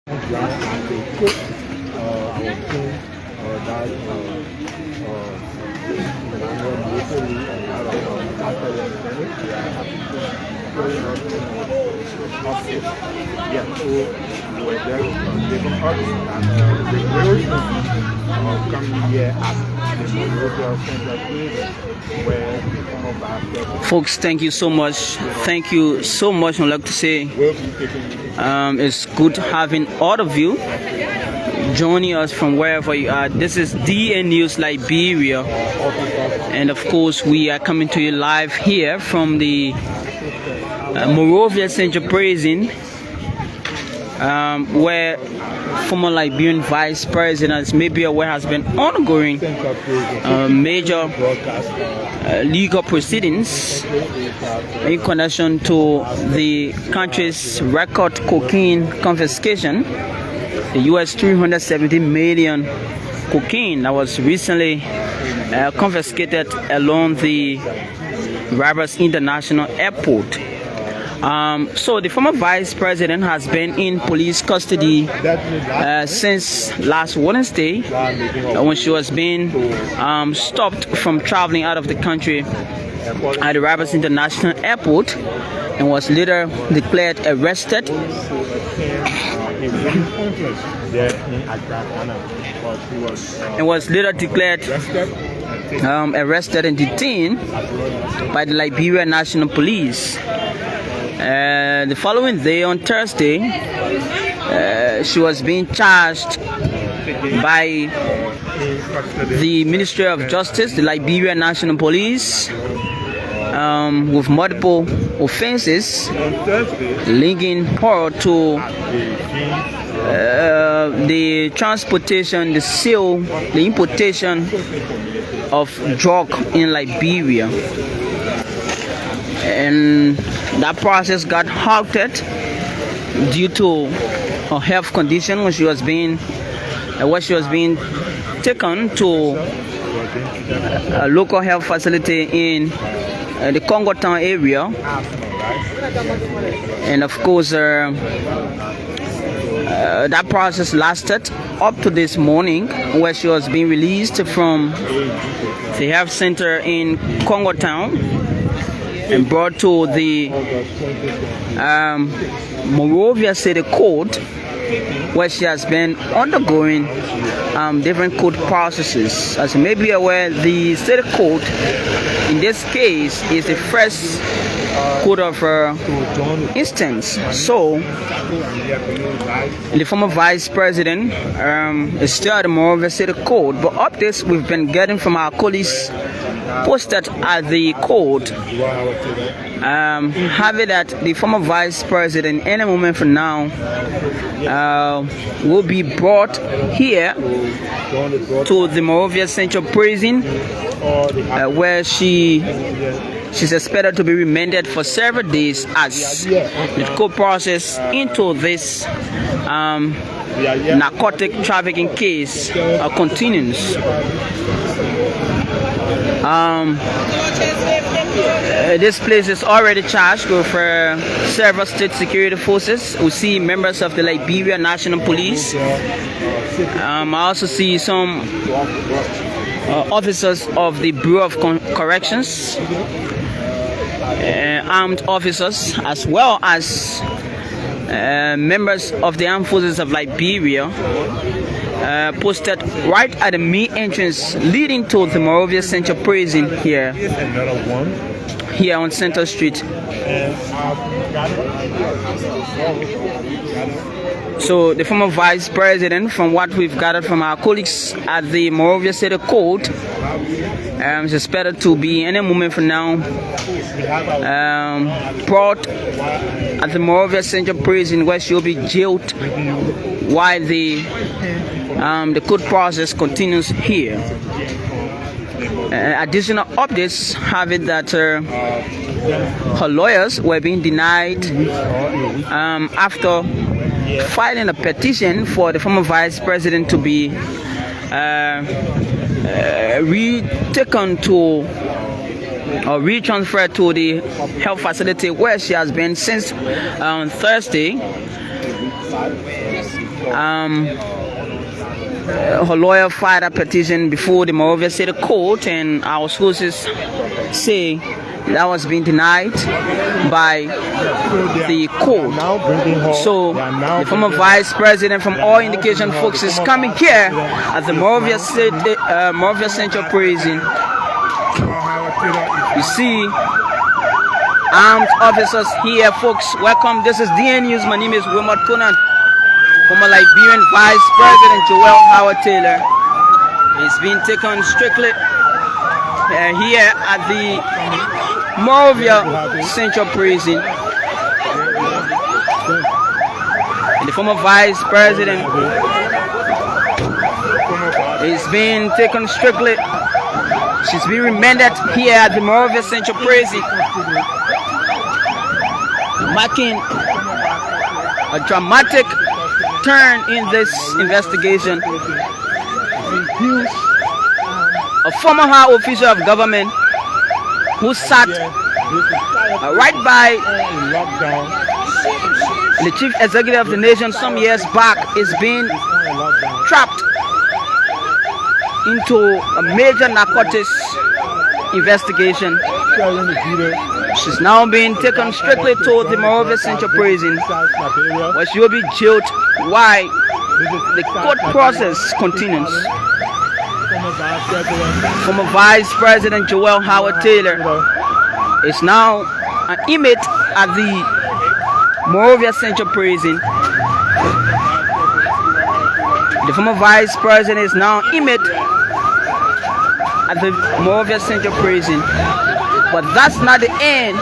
Last they took our team that military and out of after the Senate, they are going on to office. Yeah, so we were there different office and the will come here at the Monrovia Central Prison where some of our folks, thank you so much. Thank you so much. I'd like to say it's good having all of you joining us from wherever you are. This is DN News Liberia, and of course we are coming to you live here from the Monrovia Central Prison, where former Liberian Vice President, as may be aware, has been ongoing major legal proceedings in connection to the country's record cocaine confiscation, the US 370 million cocaine that was recently confiscated along the Rivers International Airport. So the former vice president has been in police custody since last Wednesday, when she was being stopped from traveling out of the country at the Rivers International Airport, and was later declared arrested. And was later declared arrested and detained by the Liberian National Police. The following day, on Thursday, she was being charged by the Ministry of Justice, the Liberian National Police, with multiple offenses linking her to the transportation, the sale, the importation of drug in Liberia. And that process got halted due to her health condition when she was being taken to a local health facility in the Congo Town area. And of course that process lasted up to this morning, where she was being released from the health center in Congo Town and brought to the Monrovia City Court, where she has been undergoing different court processes. As you may be aware, the City Court in this case is the first court of instance. So the former vice president is still at the Monrovia City Court, but updates we've been getting from our colleagues posted at the court have it that the former vice president any moment from now will be brought here to the Monrovia Central Prison, where she's expected to be remanded for several days as the court process into this narcotic trafficking case continues. This place is already charged with several state security forces. We see members of the Liberian National Police. I also see some officers of the Bureau of Corrections, armed officers, as well as members of the armed forces of Liberia, posted right at the main entrance leading to the Monrovia Central Prison here on Central Street. So the former vice president, from what we've gathered from our colleagues at the Monrovia City Court, is expected to be any moment from now brought at the Monrovia Central Prison, where she'll be jailed while the court process continues here. Additional updates have it that her lawyers were being denied after filing a petition for the former vice president to be retaken to or retransferred to the health facility where she has been since Thursday. her lawyer filed a petition before the Monrovia City Court, and our sources say that was being denied by the court. So the former vice president, from all indication, folks, is coming here at the Monrovia Central Prison. You see armed officers here, folks. Welcome. This is DN News. My name is Wilmot Conan. Former Liberian Vice President Joel Howard Taylor is being taken strictly here at the Monrovia Central Prison. And the former Vice President is being taken strictly. She's being remanded here at the Monrovia Central Prison, marking a dramatic turn in this investigation. A former high official of government who sat right by the chief executive of the nation some years back is being trapped into a major narcotics investigation. She's now being taken strictly to the Monrovia Central Prison, where she will be jailed while the court process continues. Former Vice President Joel Howard Taylor is now an inmate at the Monrovia Central Prison. The former Vice President is now an inmate at the Monrovia Central Prison. But that's not the end.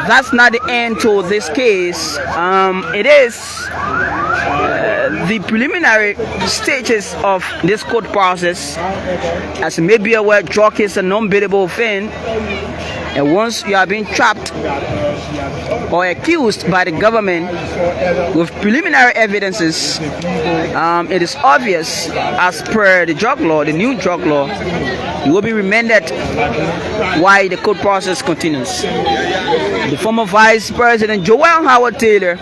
That's not the end to this case. It is the preliminary stages of this court process. As you may be aware, drug is a non-bailable offense, and once you are being trapped or accused by the government with preliminary evidences, it is obvious, as per the drug law, the new drug law, you will be remanded while the court process continues. The former Vice President Joel Howard Taylor,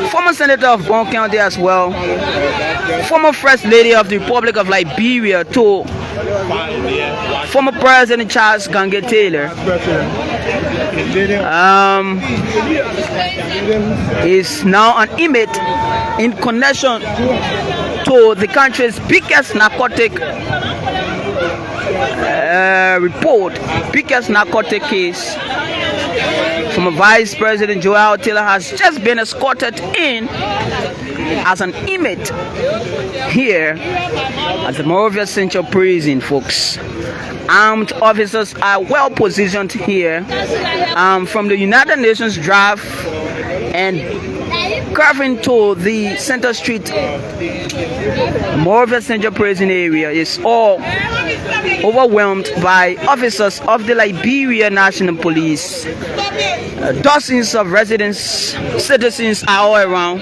former Senator of Bon County as well, former First Lady of the Republic of Liberia, to former President Charles Gange Taylor, is now an inmate in connection to the country's biggest narcotic biggest narcotic case. Former Vice President Joel Taylor has just been escorted in as an inmate here at the Monrovia Central Prison, folks. Armed officers are well positioned here from the United Nations draft and curving to the Center Street Monrovia Central Prison area is all overwhelmed by officers of the Liberia National Police. Dozens of residents, citizens are all around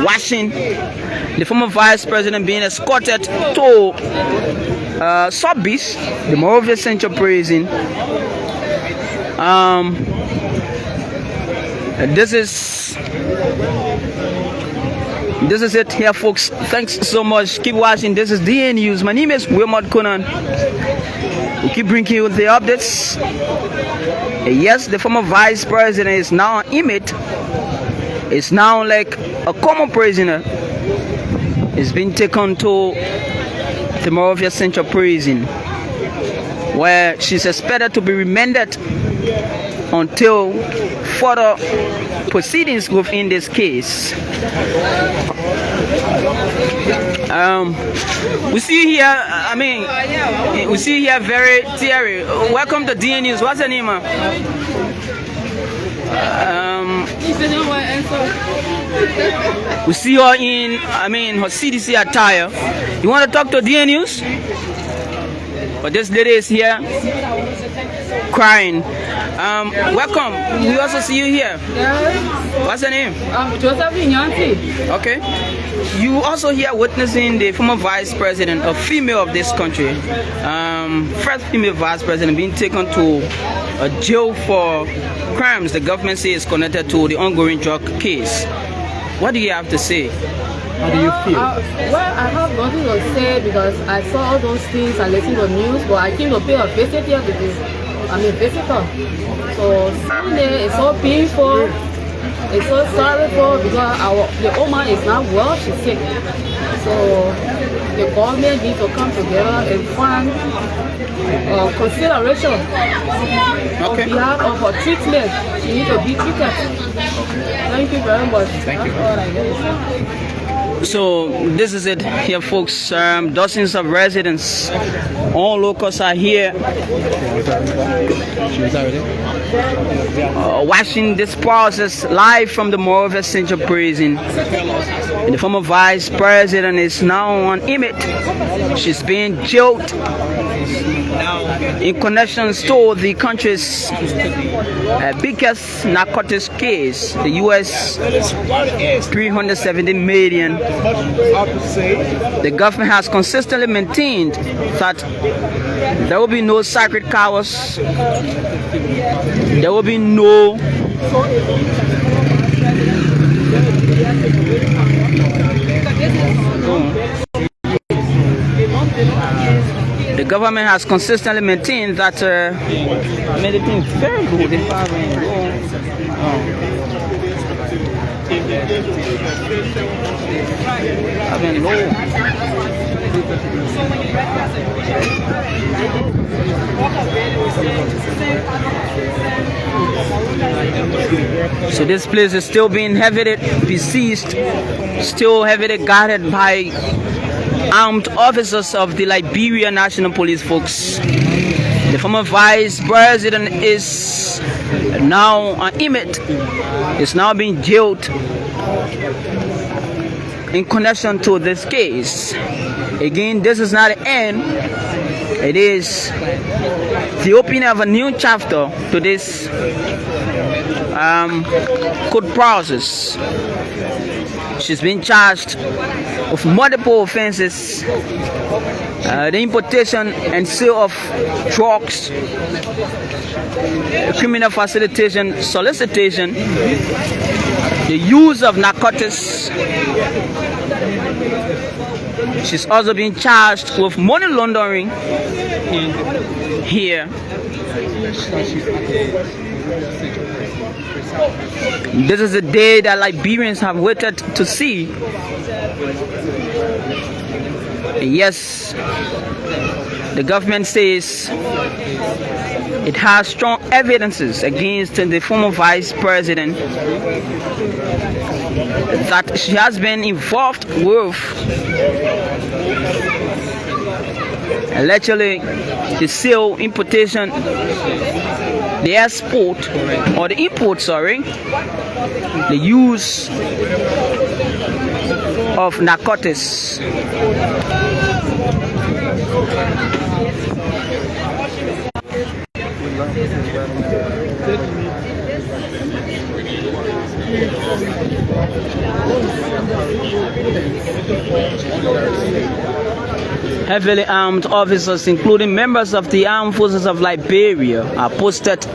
watching the former Vice President being escorted to Sub Beach, the Monrovia Central Prison. This is it here, folks. Thanks so much. Keep watching. This is DN News. My name is Wilmot Conan. We keep bringing you the updates. Yes, the former Vice President is now an inmate. It's now like a common prisoner. It's been taken to the Monrovia Central Prison, where she's expected to be remanded until further proceedings within this case. We see here, we see here very Thierry. Welcome to DN News. What's your name, man? We see her in, her CDC attire. You want to talk to DN News? But this lady is here crying. Welcome. We also see you here. What's your name? Joseph. Okay. You also here witnessing the former Vice President, a female of this country, first female Vice President, being taken to a jail for crimes the government says is connected to the ongoing drug case. What do you have to say? How do you feel? Well, I have nothing to say because I saw all those things and listened to news, but I came to pay a visit here today. I'm a visitor. So seeing it is so painful. It's so sorrowful because the old man is not well, she's sick. So the government needs to come together and find consideration on behalf of her treatment. She needs to be treated. Thank you very much. Thank you. That's all I get. So this is it here, folks. Dozens of residents, all locals are here watching this process live from the Monrovia Central Prison. And the former vice president is now on image. She's being jailed in connection to the country's biggest narcotics case, the U.S. 370 million. The government has consistently maintained that there will be no sacred cows, there will be no the government has consistently maintained that made it things very good. So this place is still being heavily besieged, still heavily guarded by armed officers of the Liberian National Police, folks. The former vice president is now on image, is now being jailed in connection to this case. Again, this is not the end. It is the opening of a new chapter to this court process. She's been charged with multiple offenses, the importation and sale of drugs, criminal facilitation, solicitation, the use of narcotics. She's also been charged with money laundering here. This is the day that Liberians have waited to see. Yes, the government says it has strong evidences against the former vice president that she has been involved with allegedly the sale, importation, the export or the import, the use of narcotics. Heavily armed officers, including members of the armed forces of Liberia, are posted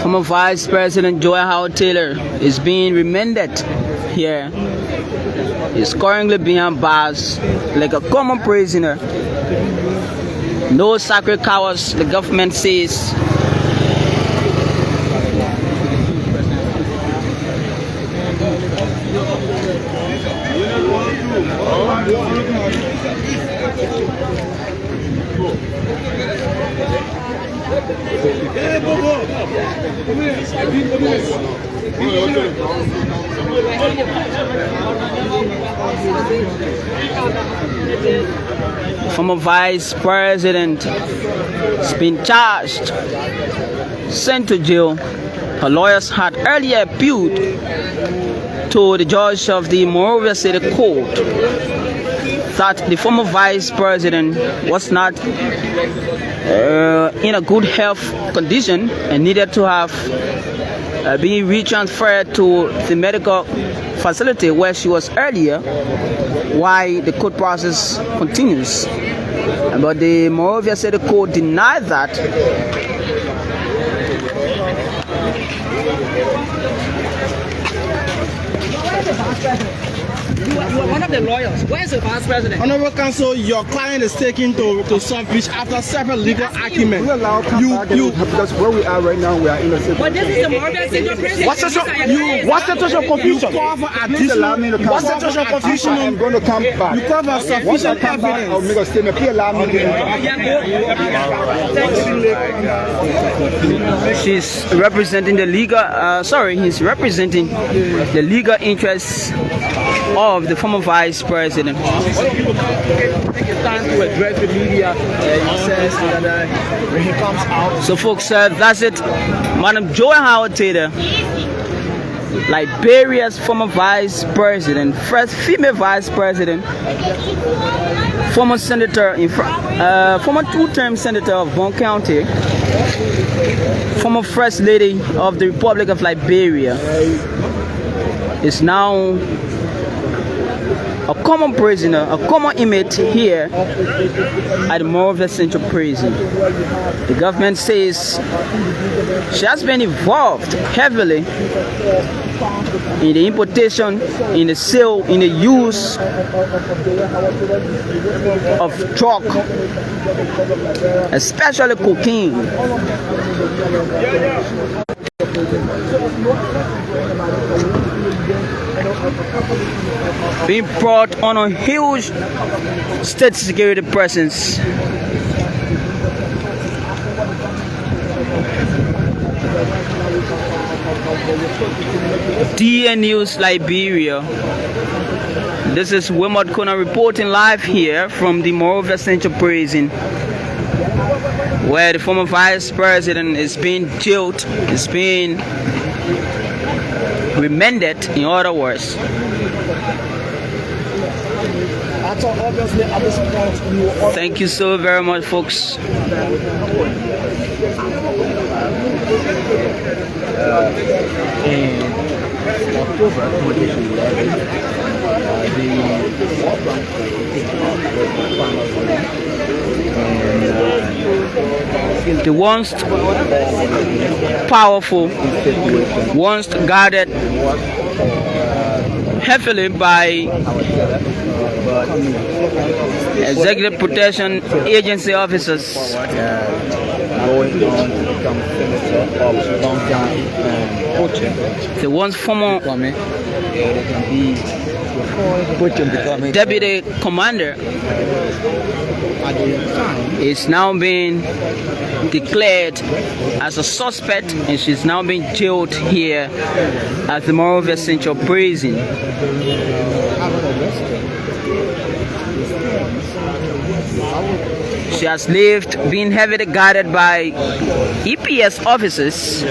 former Vice President Joy Howard Taylor is being remanded here. He's currently behind bars like a common prisoner. No sacred cows, the government says. Former Vice President has been charged, sent to jail. Her lawyers had earlier appealed to the judge of the Monrovia City Court that the former Vice President was not in a good health condition and needed to have been retransferred to the medical facility where she was earlier while the court process continues. But the Monrovia City Court denied that. You are one of the lawyers. Where is the vice president? Honorable Counsel, your client is taken to Sawfish after several legal arguments. We allow because where we are right now, we are innocent. But this is the Monrovia Central Prison. What's the social confusion? You call for additional. What's the social confusion? I'm going to come back. You call for sufficient evidence. I'll make a statement. Please allow me to enter. She's representing the legal. He's representing the legal interests of the former vice president. Take your time to address the media. He says that when he comes out. So, folks, that's it. Madam Joy Howard Taylor, Liberia's former vice president, first female vice president, former senator, former two-term senator of Bon County, former first lady of the Republic of Liberia, is now a common prisoner, a common inmate here at the Monrovia Central Prison. The government says she has been involved heavily in the importation, in the sale, in the use of drug, especially cocaine. Being brought on a huge state security presence. DN News Liberia. This is Wilmot Kona reporting live here from the Monrovia Central Prison, where the former vice president is being jailed, is being remanded, in other words. Thank you so very much, folks. In October 2011, the once powerful, once guarded heavily by executive protection agency officers, going on to become senator of long-time the once former deputy commander is now being declared as a suspect, and she's now being jailed here at the Monrovia Central Prison. She has lived being heavily guarded by EPS officers,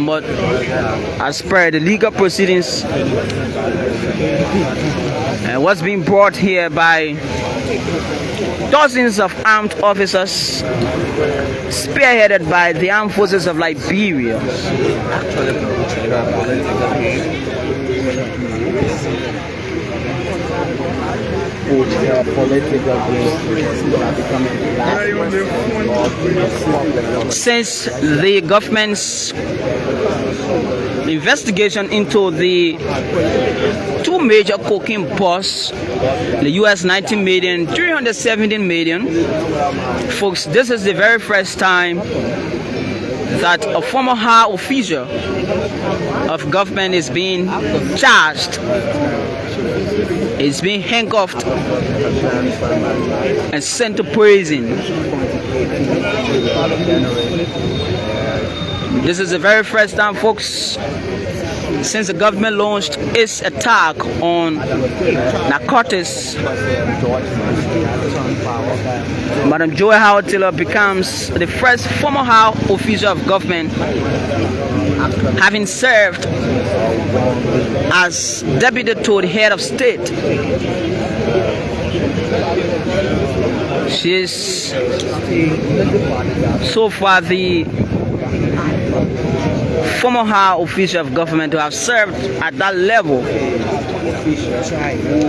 but as per the legal proceedings, what's being brought here by dozens of armed officers spearheaded by the armed forces of Liberia. Since the government's investigation into the two major cocaine busts, the US 19 million, 317 million, folks, this is the very first time that a former high official of government is being charged, is being handcuffed and sent to prison. This is the very first time, folks, since the government launched its attack on narcotics. Madam Joy Howard Taylor becomes the first former high official of government, having served as deputy to the head of state. She is so far the former high official of government to have served at that level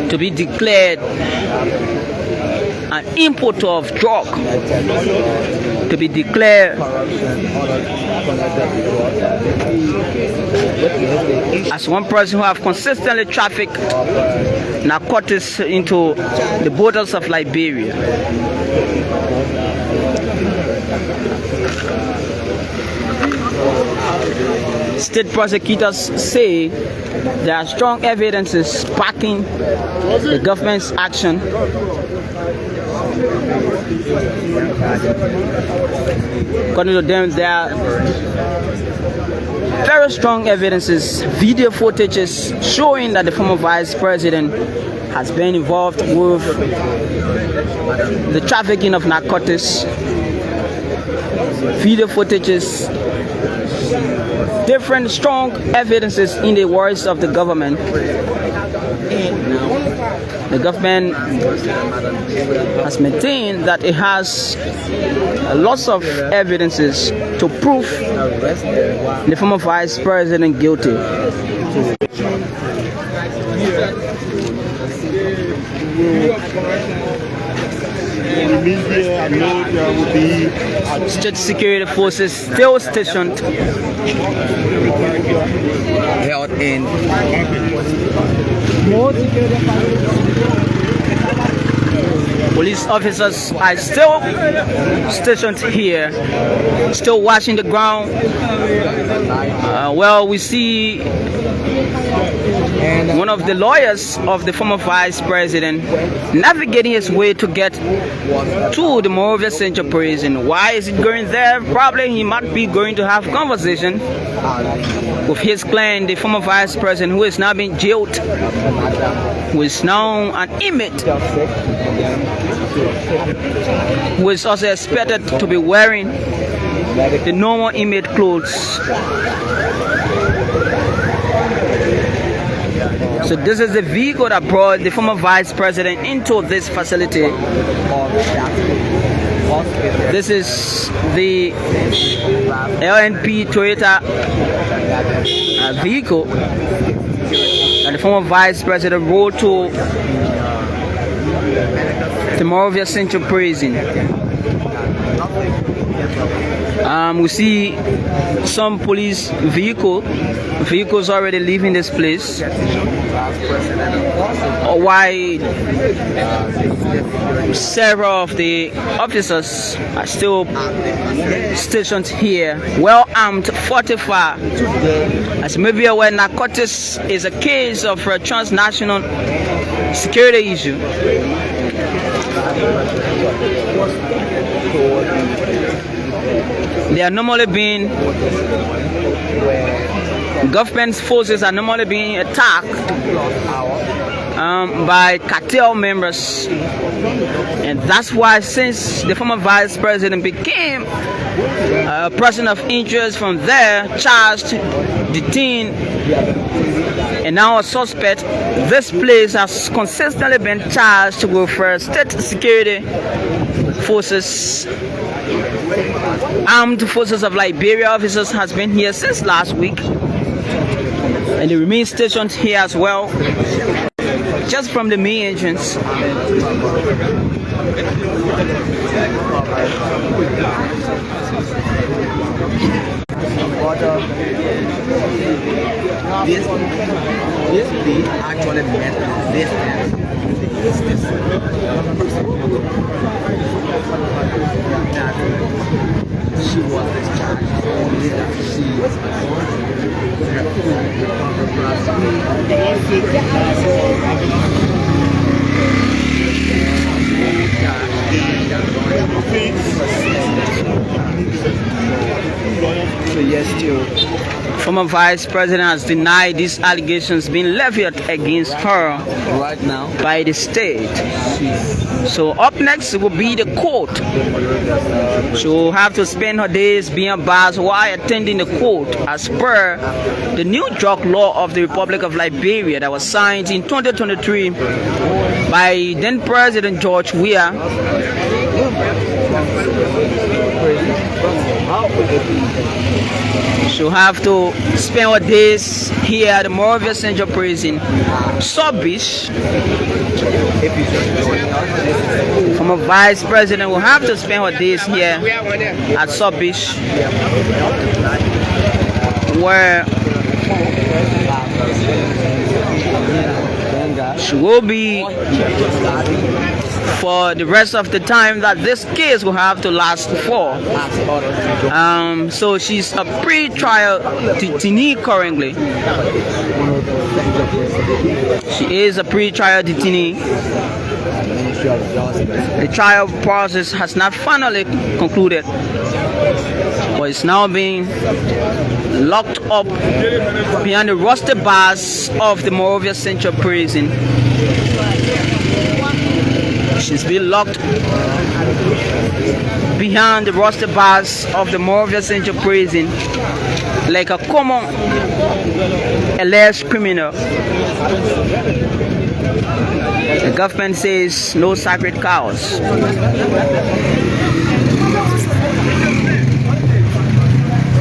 to be declared an importer of drug to be declared as one person who have consistently trafficked narcotics into the borders of Liberia. State prosecutors say there are strong evidences backing the government's action. According to them, there are very strong evidences, video footages showing that the former vice president has been involved with the trafficking of narcotics. Video footages, different strong evidences in the words of the government. The government has maintained that it has lots of evidences to prove the former vice president guilty. State security forces still stationed held in. Police officers are still stationed here, still watching the ground. Well, we see one of the lawyers of the former vice president navigating his way to get to the Monrovia Central Prison. Why is it going there? Probably he might be going to have a conversation with his client, the former vice president, who is now being jailed, who is now an inmate, who is also expected to be wearing the normal inmate clothes. So this is the vehicle that brought the former vice president into this facility. This is the LNP Toyota vehicle that the former vice president rode to the Monrovia Central Prison. We see some police vehicles already leaving this place. While several of the officers are still stationed here, well armed, fortified. As maybe aware, narcotics is a case of a transnational security issue. They are normally being, government forces are normally being attacked by cartel members, and that's why, since the former vice president became a person of interest from there, charged, detained, and now a suspect, this place has consistently been charged with state security forces. Armed forces of Liberia officers has been here since last week, and they remain stationed here as well, just from the main entrance. This day actually meant this she was discharged, only that she was so yes, still. Former vice president has denied these allegations being levied against her right now by the state. So up next will be the court. She will have to spend her days being bars while attending the court as per the new drug law of the Republic of Liberia that was signed in 2023 by then President George Weah, She'll have to spend her days here at the Monrovia Central Prison. Subbish, former vice president, will have to spend her days here at Subbish, where she will be for the rest of the time that this case will have to last for. So she's a pre-trial detainee currently. She is a pre-trial detainee. The trial process has not finally concluded, but it's now being locked up behind the rusty bars of the Monrovia Central Prison. She's been locked behind the rusty bars of the Monrovia Central Prison like a common alleged criminal. The government says no sacred cows.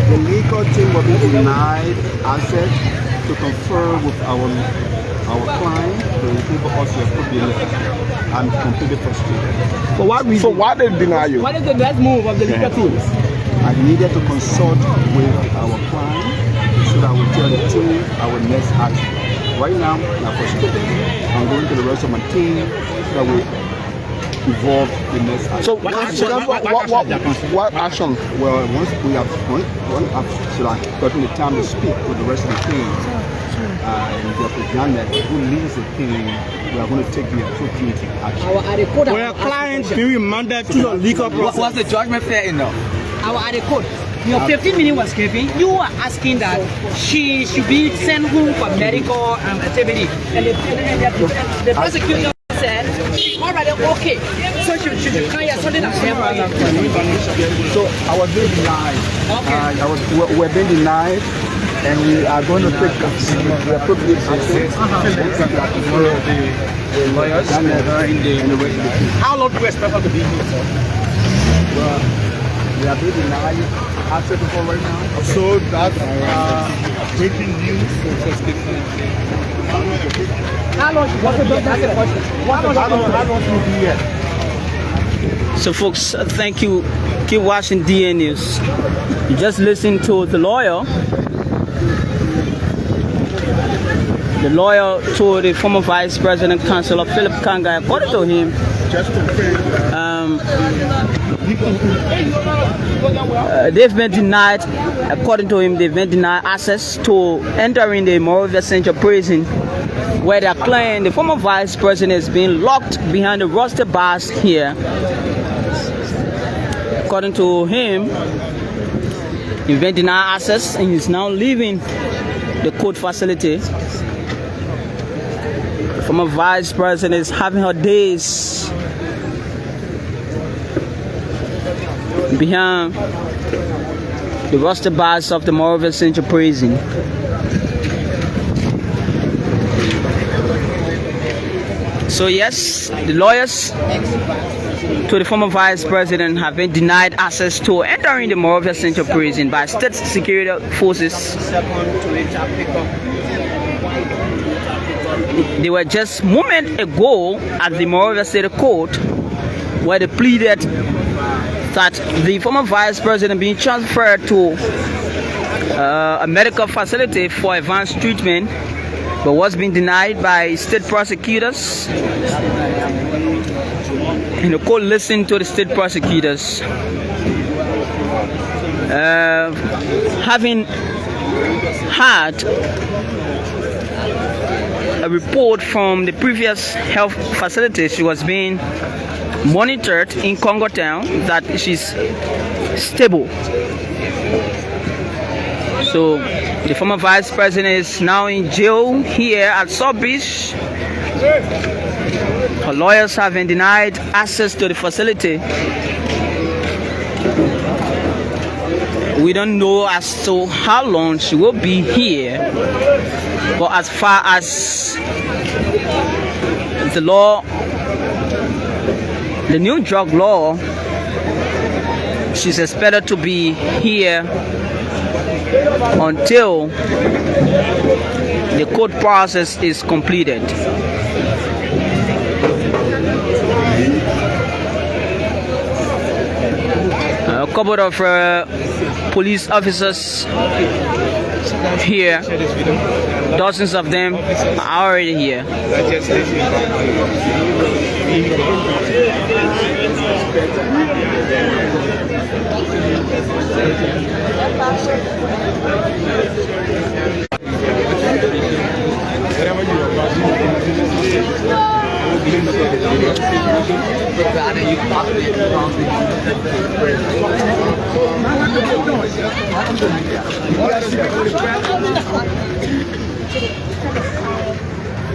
The legal team will be denied access to confer with our client, the people also could be and completely frustrated. For what reason? So why they deny you? What is the next move of the legal teams? I needed to consult with our client so that we tell the team our next action. Right now, we are frustrated. I'm going to the rest of my team so that we evolve the next action. So what action? Well, once we have gotten the time to speak with the rest of the team, and Dr. Janet, who leads the team, we are going to take the appropriate action. Were clients being remanded to the legal process? Was the judgment fair enough? Our code. Your 15 minutes was given. You were asking that she should be sent home for medical activity, and the prosecutor said she already okay, so she should come here something that's temporary. So I was being denied. We're being denied. And we are going to take the appropriate action. The lawyers and the rest of the team. How long do you expect her to be here? Well, we are being denied access to right now. So that's breaking news. How long? What's the question? How long will be here? So folks, thank you. Keep watching DA News. You just listen to the lawyer. The lawyer told the former Vice President Councilor Philip Kanga, according to him, they've been denied, according to him, they've been denied access to entering the Monrovia Central Prison, where their client, the former Vice President, is being locked behind the rusty bars here. According to him, he's been denied access and he's now leaving the court facility. Former Vice President is having her days behind the rusty bars of the Monrovia Central Prison. So yes, the lawyers to the former Vice President have been denied access to entering the Monrovia Central Prison by state security forces. They were just moments ago at the Monrovia City Court, where they pleaded that the former Vice President being transferred to a medical facility for advanced treatment, but was being denied by state prosecutors. And the court listened to the state prosecutors. Having had a report from the previous health facility, she was being monitored in Congo Town, that she's stable. So the former Vice President is now in jail here at Subbish. Her lawyers have been denied access to the facility. We don't know as to how long she will be here, but as far as the the new drug law, she's expected to be here until the court process is completed. A couple of police officers here, dozens of them are already here.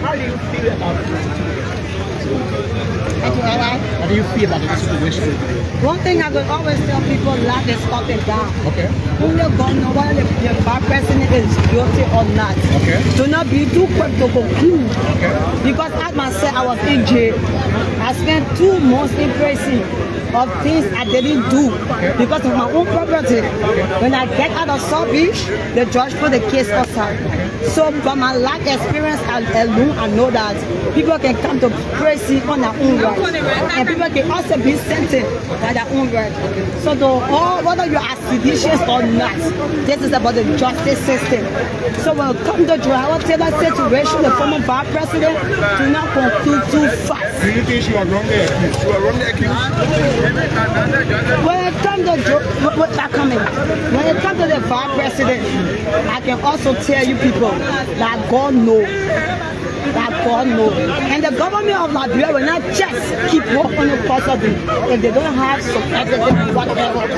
How do you feel about it? How do you feel about the situation? One thing I could always tell people, life is up and down. Okay. Who you don't know whether the bad president is guilty or not. Okay. Do not be too quick to conclude. Okay. Because as myself, I was in jail. I spent 2 months in prison of things I didn't do because of my own property. When I get out of South Beach, the judge put the case aside. So from my life experience alone, I know that people can come to prison on their own right, and people can also be sentenced by their own right. So whether you are seditious or not, this is about the justice system. So when it comes to trial, Taylor situation, the former vice president, do not conclude too fast. Do you think she was wrongly accused? She was wrongly accused? When it comes to the vice president, I can also tell you people that God knows. And the government of Liberia will not just keep working on the custody if they don't have some evidence, whatever.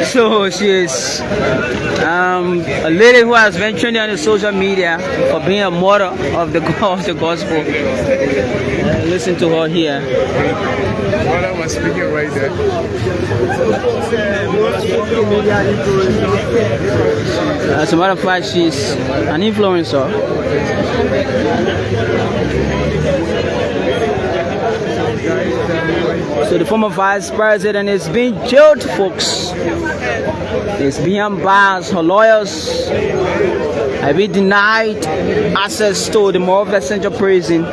So she is a lady who has been trending on the social media for being a martyr of the gospel. Listen to her here. Mother was speaking right there. As a matter of fact, she's an influencer. So the former vice president is being jailed, folks. It's behind bars. Her lawyers have been denied access to the Monrovia Central Prison.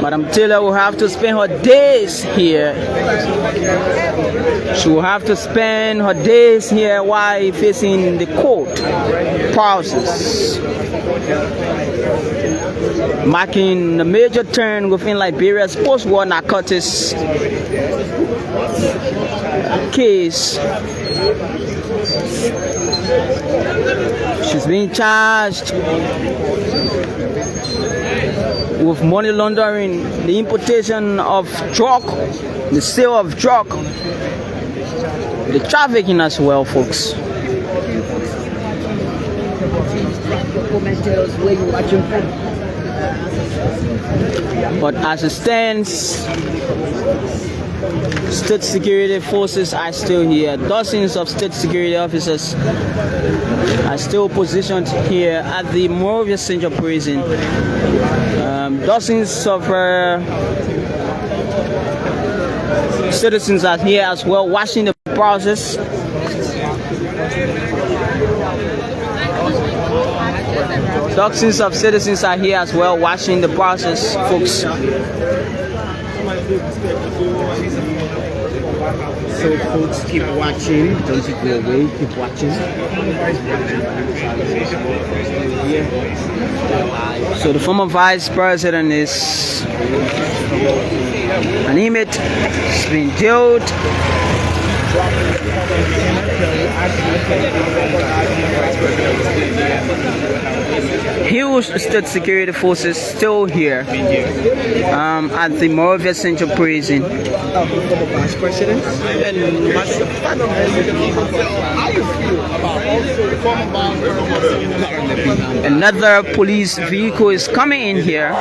Madam Taylor will have to spend her days here. She will have to spend her days here while facing the court process, marking a major turn within Liberia's post-war narcotics case. She's being charged with money laundering, the importation of drug, the sale of drug, the trafficking as well, folks. But as it stands, state security forces are still here. Dozens of state security officers are still positioned here at the Monrovia Central Prison. Dozens of citizens are here as well, watching the process. Dozens of citizens are here as well, watching the process, folks. So folks, keep watching. Don't you go away. Keep watching. So the former vice president is an inmate. He's been jailed. Huge state security forces still here at the Monrovia Central Prison. Vice President and how you feel about another police vehicle is coming in here.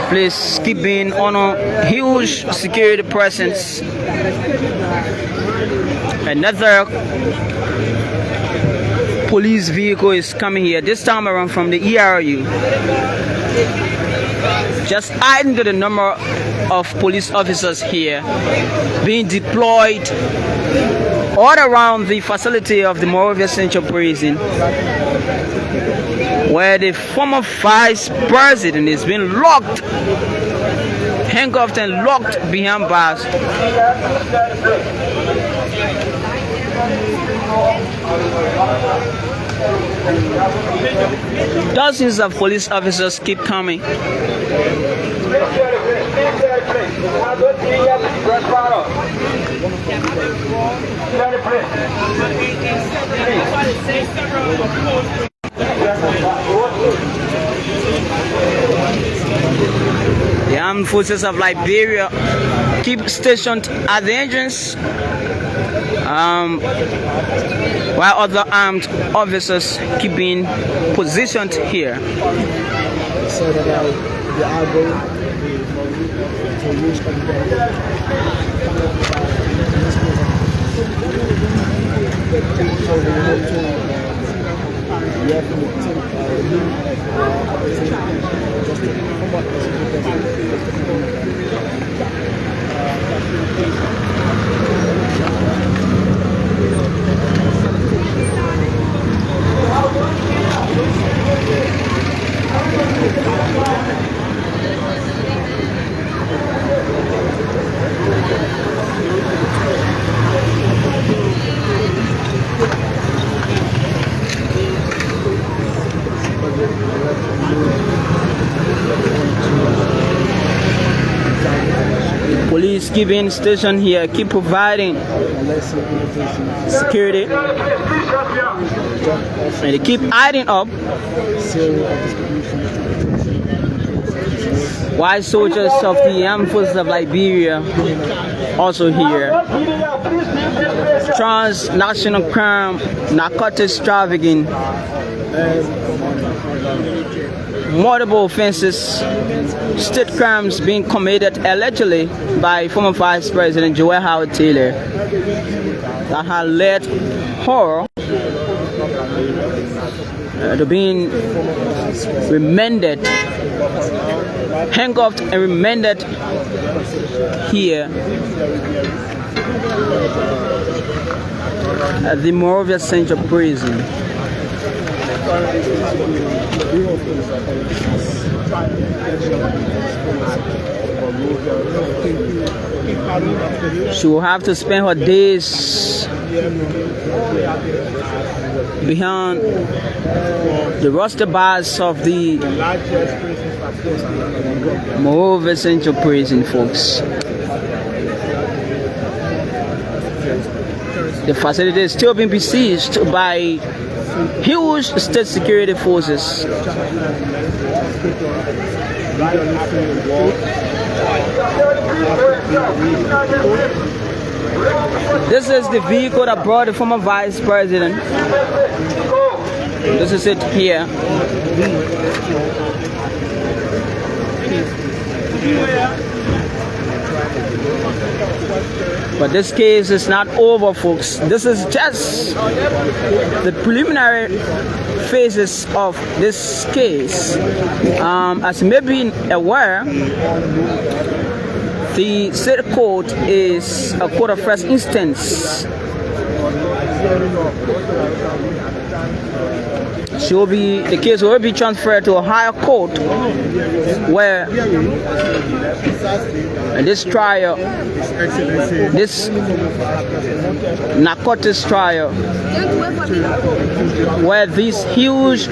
Please keep being on a huge security presence. Another police vehicle is coming here, this time around from the ERU. Just adding to the number of police officers here being deployed all around the facility of the Monrovia Central Prison, where the former vice president is being locked, handcuffed and locked behind bars. Dozens of police officers keep coming. The armed forces of Liberia keep stationed at the entrance, while other armed officers keep being positioned here. So that the argo to use Police keep being stationed here, keep providing security, and they keep adding up. White soldiers of the armed forces of Liberia also here. Transnational crime, narcotics trafficking, multiple offenses, state crimes being committed allegedly by former Vice President Joel Howard Taylor that had led her to being remanded, handcuffed and remanded here at the Monrovia Central Prison. She will have to spend her days behind the roster bars of the Monrovia Central Prison, folks. The facility is still being besieged by huge state security forces. This is the vehicle that brought the former vice president. This is it here. But this case is not over, folks. This is just the preliminary phases of this case. As you may be aware, the City Court is a court of first instance. The case will be transferred to a higher court, where this trial, this narcotics trial, where these huge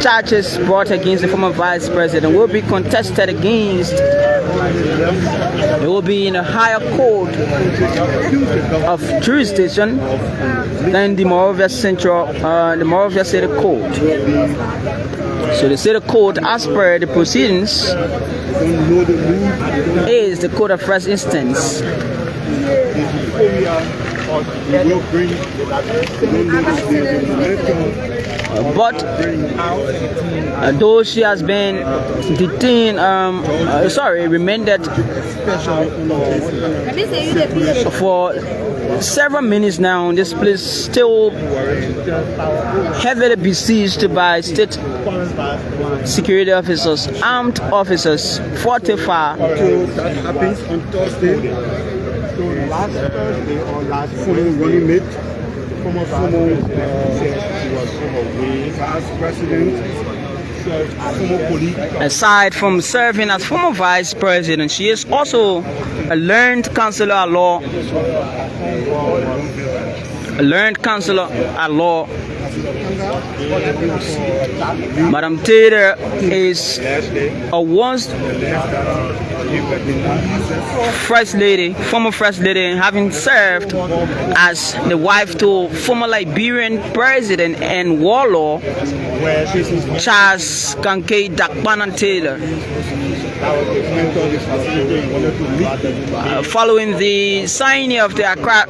charges brought against the former vice president will be contested against. It will be in a higher court of jurisdiction than the Monrovia Central, the Monrovia City Court. So the City Court, as per the proceedings, is the court of first instance. But though she has been detained, remanded for several minutes now. This place still heavily besieged by state security officers, armed officers, fortified. So that happens on Thursday. So last Thursday or last running mate, former vice president, former police. Aside from serving as former vice president, she is also a learned counselor at law. Madam Taylor is a once former first lady, having served as the wife to former Liberian president and warlord Charles Kankei Dakpanan Taylor. Following the signing of the Accra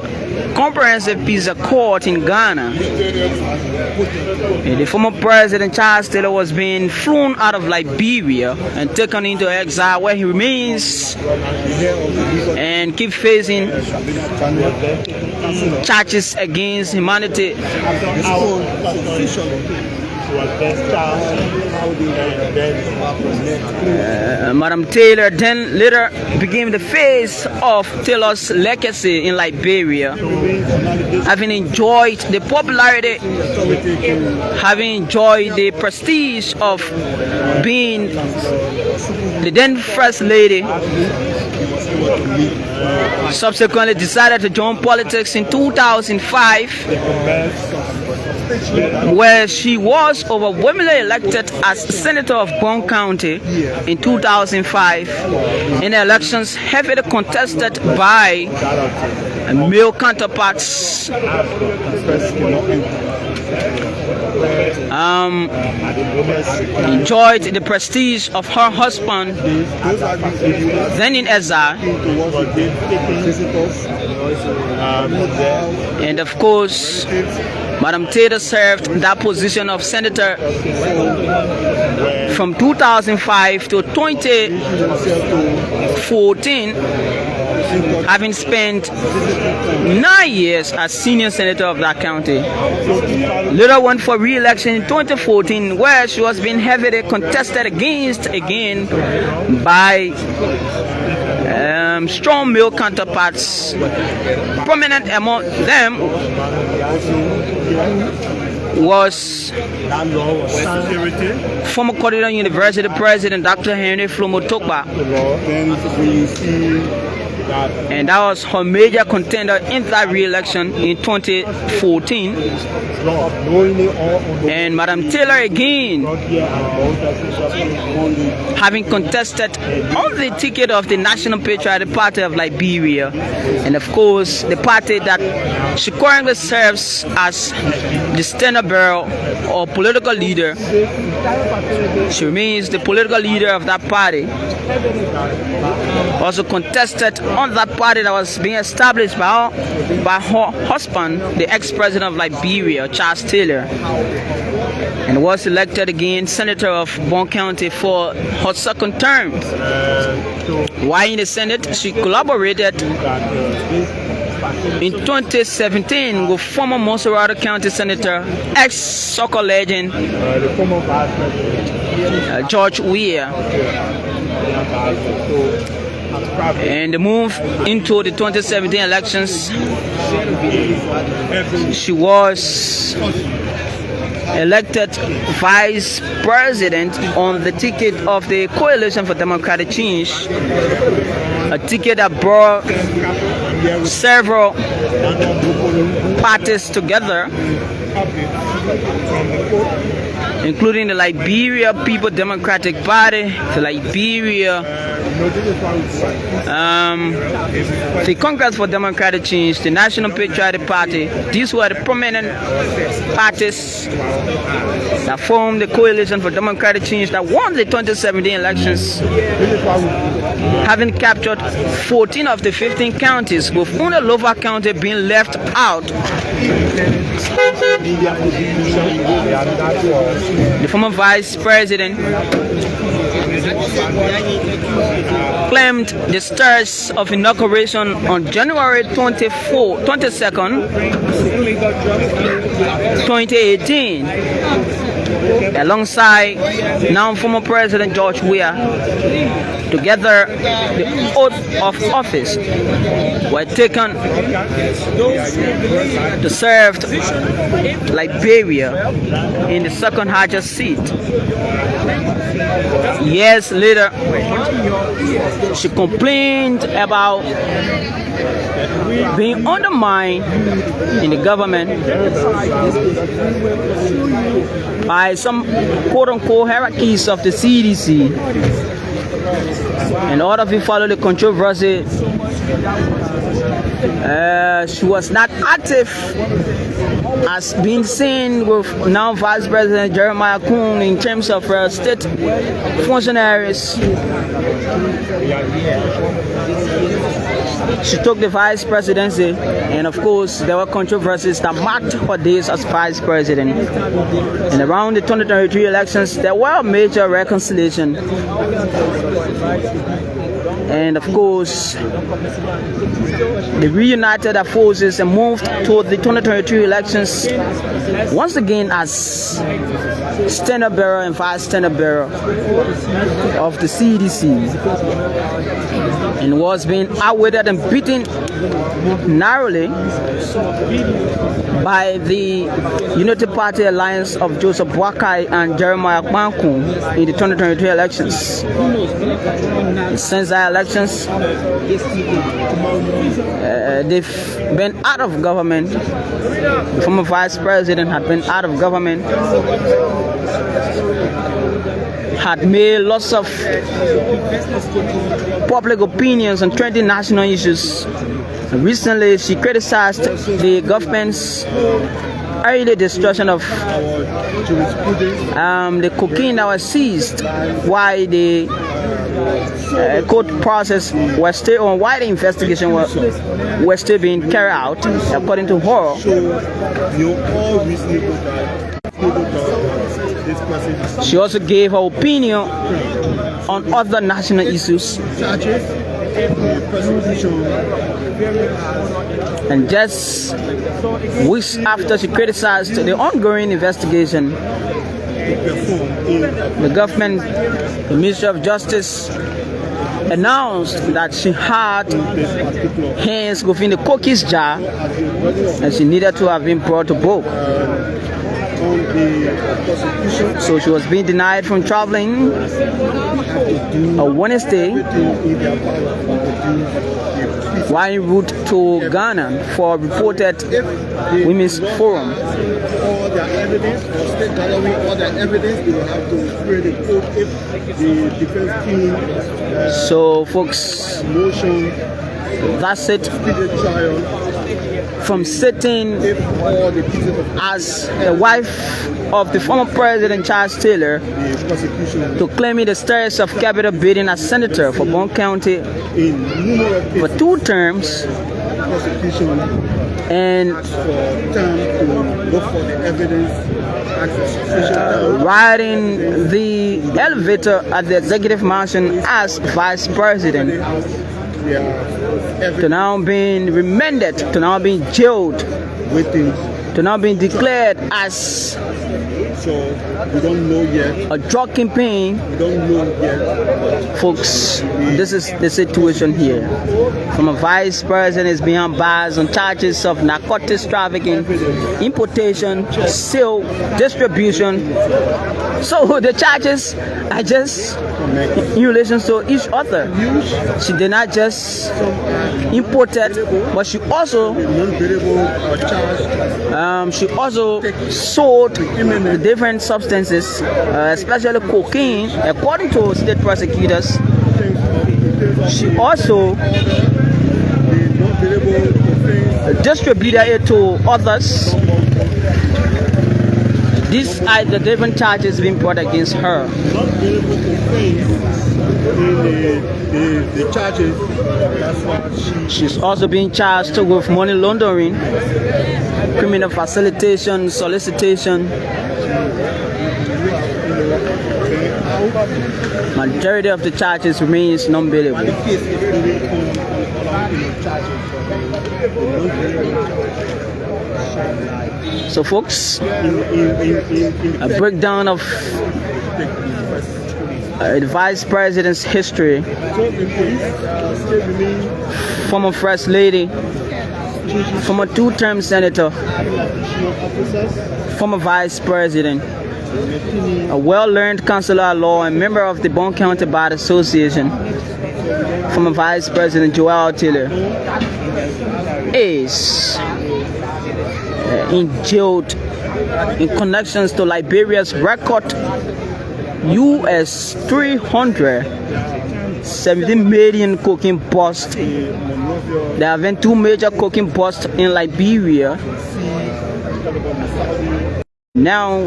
Comprehensive Peace Accord in Ghana, the former president Charles Taylor was being flown out of Liberia and taken into exile, where he remains and keep facing charges against humanity. Madam Taylor then later became the face of Taylor's legacy in Liberia, having enjoyed the popularity, having enjoyed the prestige of being the then First Lady. Subsequently decided to join politics in 2005, where she was overwhelmingly elected as Senator of Bon County in 2005 in elections heavily contested by male counterparts. Enjoyed the prestige of her husband, then in exile, and of course Madam Taylor served that position of senator from 2005 to 2014, having spent 9 years as senior senator of that county. Later went for re-election in 2014, where she was being heavily contested against again by strong male counterparts. Prominent among them was former Cordillera University President Dr. Henry Flomotokba, and that was her major contender in that re-election in 2014. And Madam Taylor again, having contested on the ticket of the National Patriotic Party of Liberia, and of course the party that she currently serves as the standard bearer or political leader. She remains the political leader of that party. Also contested on that party that was being established by her husband, the ex-president of Liberia, Charles Taylor, and was elected again senator of Bon County for her second term. While in the Senate, she collaborated in 2017 with former Monrovia County Senator, ex-soccer legend George Weah. And the move into the 2017 elections, she was elected vice president on the ticket of the Coalition for Democratic Change, a ticket that brought several parties together, including the Liberia People Democratic Party, the Liberia, the Congress for Democratic Change, the National Patriotic Party. These were the prominent parties that formed the Coalition for Democratic Change that won the 2017 elections, having captured 14 of the 15 counties, with only Lower County being left out. The former vice president claimed the stars of inauguration on January 22nd, 2018, alongside now former President George Weah. Together, the oath of office were taken to serve Liberia in the second highest seat. Years later, she complained about being undermined in the government by some quote-unquote hierarchies of the CDC. In order to follow the controversy, she was not active as being seen with now Vice President Jeremiah Kuhn in terms of state functionaries. She took the vice presidency, and of course there were controversies that marked her days as vice president. And around the 2023 elections, there were major reconciliation. And of course, they reunited their forces and moved toward the 2023 elections once again as standard bearer and vice standard bearer of the CDC, and was being outweighed and beaten narrowly by the Unity Party alliance of Joseph Boakai and Jeremiah Kwanku in the 2023 elections. Since that elections, they've been out of government. The former vice president had been out of government, had made lots of public opinions on trending national issues. Recently, she criticized the government's early destruction of the cocaine that was seized while the court process was still on, while the investigation was still being carried out, according to her. She also gave her opinion on other national issues. And just weeks after she criticized the ongoing investigation, the government, the Ministry of Justice, announced that she had hands within the cookies jar and she needed to have been brought to book. So she was being denied from traveling on Wednesday while en route to Ghana for a reported women's forum. All their evidence, or state gathering all their evidence, they will have to swear the court if the defense team so folks, motion, that's it. trial, from sitting as the wife of the former President Charles Taylor to claiming the status of capital bidding as senator for Bon County for 2 terms, and riding the elevator at the executive mansion as vice president, to now being remanded, to now being jailed, to now being declared as we don't know yet. a drug campaign. We don't know yet. Folks, this is the situation here. From a vice president is being bars on charges of narcotics trafficking, importation, sale, distribution. So the charges are just in relation to each other. She did not just import it, but she also sold the different substances, especially cocaine, according to state prosecutors. She also distributed it to others. These are the different charges being brought against her. The charges, that's what she's also being charged with money laundering, criminal facilitation, solicitation. Majority of the charges remains non-bailable. So folks, a breakdown of the Vice President's history. Former First Lady, former two-term Senator, former Vice President, a well-learned counselor at law and member of the Bond County Bar Association, former Vice President Joel Taylor, is in jail in connections to Liberia's record US 370 million cocaine bust. There have been 2 major cocaine busts in Liberia. Now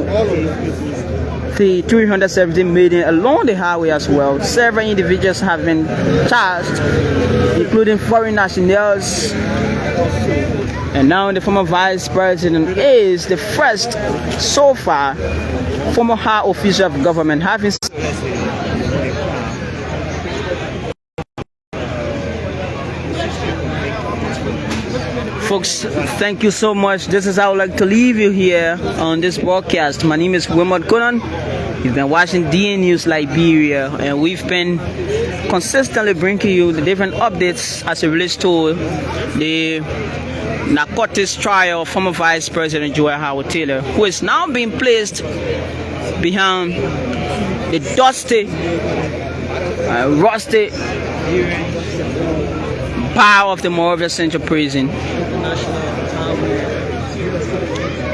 the 370 million along the highway as well. Several individuals have been charged, including foreign nationals. And now the former Vice President is the first so far former high official of government having folks. Thank you so much. This is how I would like to leave you here on this broadcast. My name is Wilmot Conan. You've been watching DN News Liberia, and we've been consistently bringing you the different updates as it relates to the narcotics trial of former Vice President Joel Howard Taylor, who is now being placed behind the dusty, rusty bar of the Monrovia Central Prison.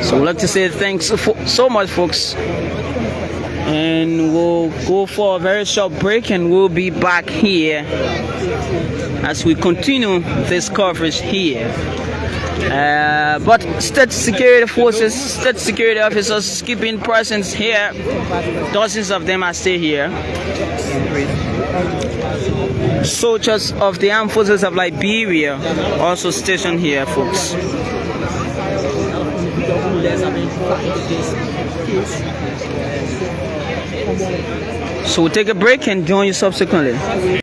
So I'd like to say thanks so much, folks, and we'll go for a very short break, and we'll be back here as we continue this coverage here. But state security forces, state security officers keeping presence here. Dozens of them are still here. Soldiers of the armed forces of Liberia also stationed here, folks. So we'll take a break and join you subsequently.